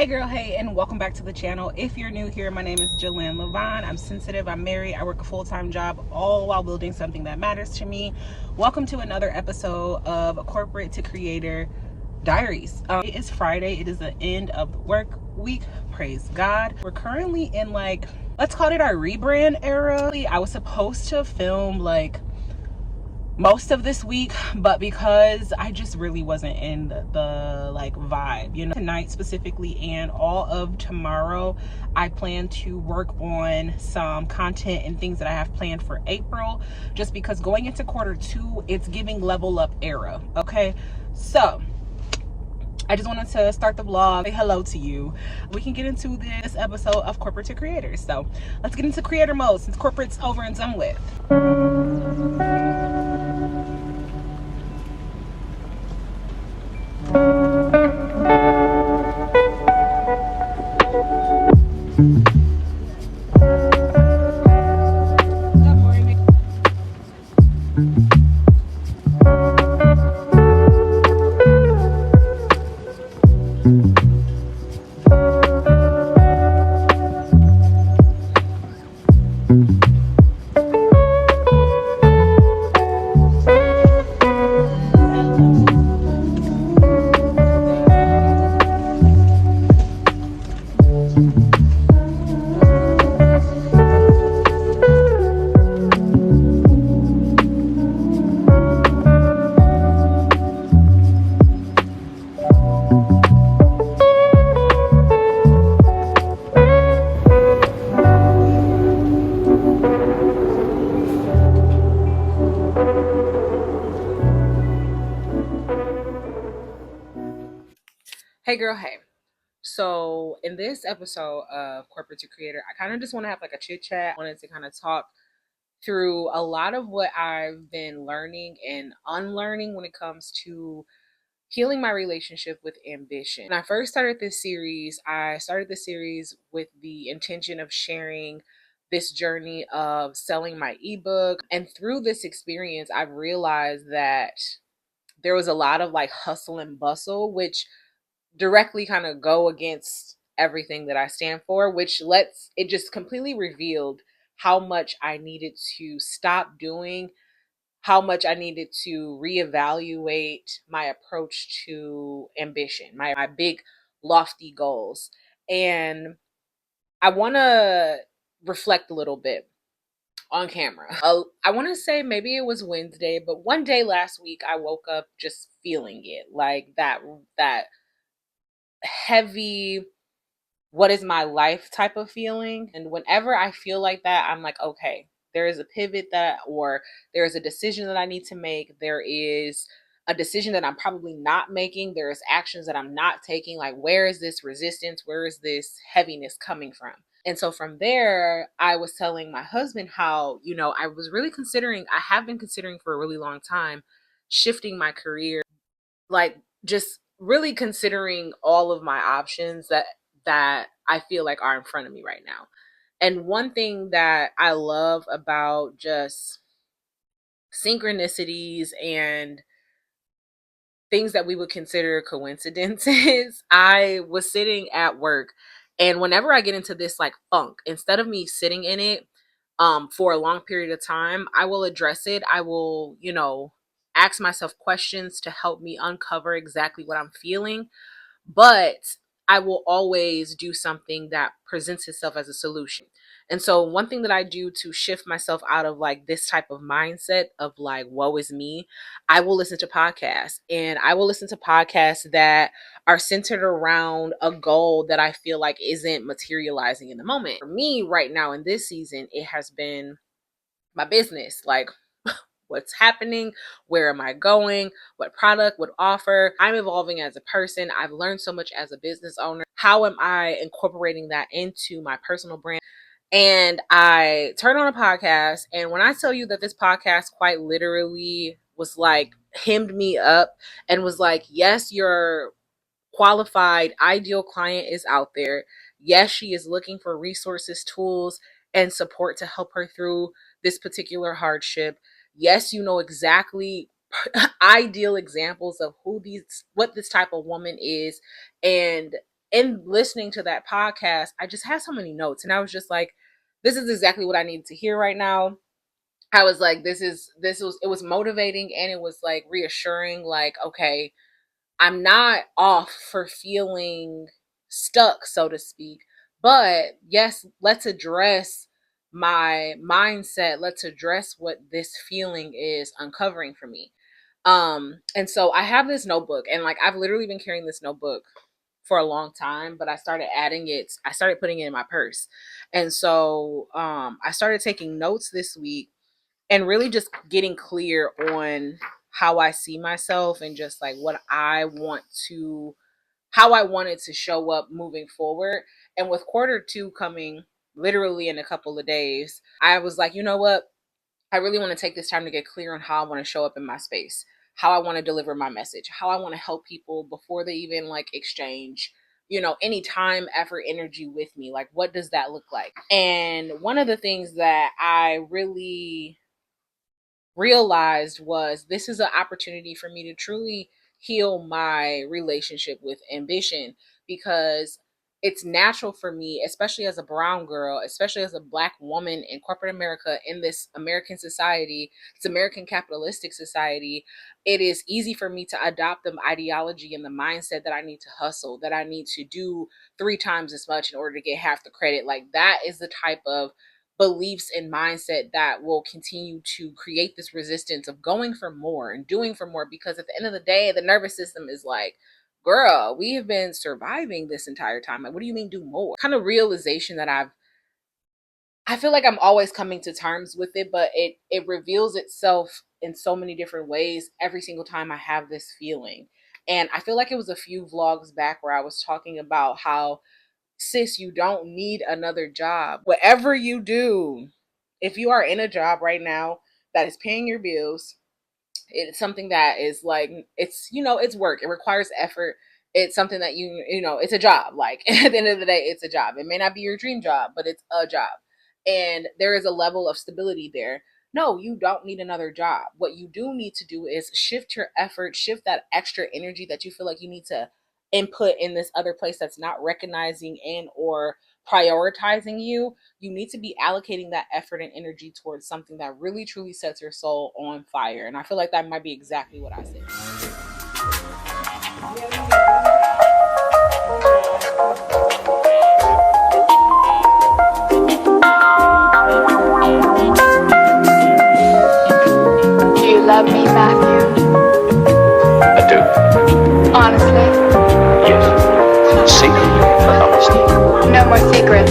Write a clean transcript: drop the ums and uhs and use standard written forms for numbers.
Hey girl, hey, and welcome back to the channel. If you're new here, my name is Jillian Levine. I'm sensitive, I'm married, I work a full-time job, all while building something that matters to me. Welcome to another episode of Corporate to Creator Diaries. It is Friday, it is the end of the work week, praise God. We're currently in let's call it our rebrand era. I was supposed to film most of this week, but because I just really wasn't in the vibe, tonight specifically and all of tomorrow, I plan to work on some content and things that I have planned for April, just because going into Q2, it's giving level up era. Okay, so I just wanted to start the vlog, say hello to you. We can get into this episode of Corporate to Creators. So let's get into creator mode since corporate's over and done with. Hey girl, hey. So in this episode of Corporate to Creator, I kind of just want to have a chit chat. I wanted to kind of talk through a lot of what I've been learning and unlearning when it comes to healing my relationship with ambition. When I first started this series, I started the series with the intention of sharing this journey of selling my ebook. And through this experience, I've realized that there was a lot of hustle and bustle, which directly kind of go against everything that I stand for, which it just completely revealed how much I needed to stop doing, how much I needed to reevaluate my approach to ambition, my big lofty goals. And I want to reflect a little bit on camera. I want to say maybe it was Wednesday, but one day last week I woke up just feeling it, like that heavy, what is my life type of feeling. And whenever I feel like that, I'm like, okay, there is a pivot or there is a decision that I need to make. There is a decision that I'm probably not making. There's actions that I'm not taking. Like, where is this resistance? Where is this heaviness coming from? And so from there, I was telling my husband how, I have been considering for a really long time shifting my career, just really considering all of my options that I feel like are in front of me right now. And one thing that I love about just synchronicities and things that we would consider coincidences, I was sitting at work, and whenever I get into this funk, instead of me sitting in it for a long period of time, I will address it. I will, ask myself questions to help me uncover exactly what I'm feeling. But I will always do something that presents itself as a solution. And so one thing that I do to shift myself out of this type of mindset of woe is me, I will listen to podcasts, and I will listen to podcasts that are centered around a goal that I feel like isn't materializing in the moment. For me right now in this season, it has been my business. What's happening, where am I going, what product, what offer. I'm evolving as a person. I've learned so much as a business owner. How am I incorporating that into my personal brand? And I turned on a podcast, and when I tell you that this podcast quite literally was hemmed me up and was like, yes, your qualified ideal client is out there. Yes, she is looking for resources, tools, and support to help her through this particular hardship. Yes, you know exactly ideal examples of what this type of woman is. And in listening to that podcast, I just had so many notes, and I was just like, this is exactly what I needed to hear right now. I was like, it was motivating, and it was like reassuring, like, okay, I'm not off for feeling stuck, so to speak. But yes, let's address my mindset. Let's address what this feeling is uncovering for me. And so I have this notebook, and like I've literally been carrying this notebook for a long time, but I started I started putting it in my purse. And so I started taking notes this week and really just getting clear on how I see myself and just like what I want to, how I wanted to show up moving forward. And with quarter 2 coming literally in a couple of days, I was like, you know what? I really want to take this time to get clear on how I want to show up in my space, how I want to deliver my message, how I want to help people before they even like exchange, any time, effort, energy with me. Like, what does that look like? And one of the things that I really realized was this is an opportunity for me to truly heal my relationship with ambition, because it's natural for me, especially as a brown girl, especially as a black woman in corporate America, in this American society, it's American capitalistic society. It is easy for me to adopt the ideology and the mindset that I need to hustle, that I need to do 3 times as much in order to get half the credit. Like, that is the type of beliefs and mindset that will continue to create this resistance of going for more and doing for more, because at the end of the day, the nervous system is like, girl, we have been surviving this entire time. Like, what do you mean do more? Kind of realization that I feel like I'm always coming to terms with it, but it reveals itself in so many different ways every single time I have this feeling. And I feel like it was a few vlogs back where I was talking about how, sis, you don't need another job. Whatever you do, if you are in a job right now that is paying your bills, it's something that is like, it's work, it requires effort, it's something that it's a job. Like, at the end of the day, it's a job. It may not be your dream job, but it's a job, and there is a level of stability there. No, you don't need another job. What you do need to do is shift your effort, shift that extra energy that you feel like you need to input in this other place that's not recognizing and or prioritizing you. You need to be allocating that effort and energy towards something that really truly sets your soul on fire. And I feel like that might be exactly what I said. Do you love me, Matthew? I do. Honestly? Yes. Secretly, but honestly. No more secrets.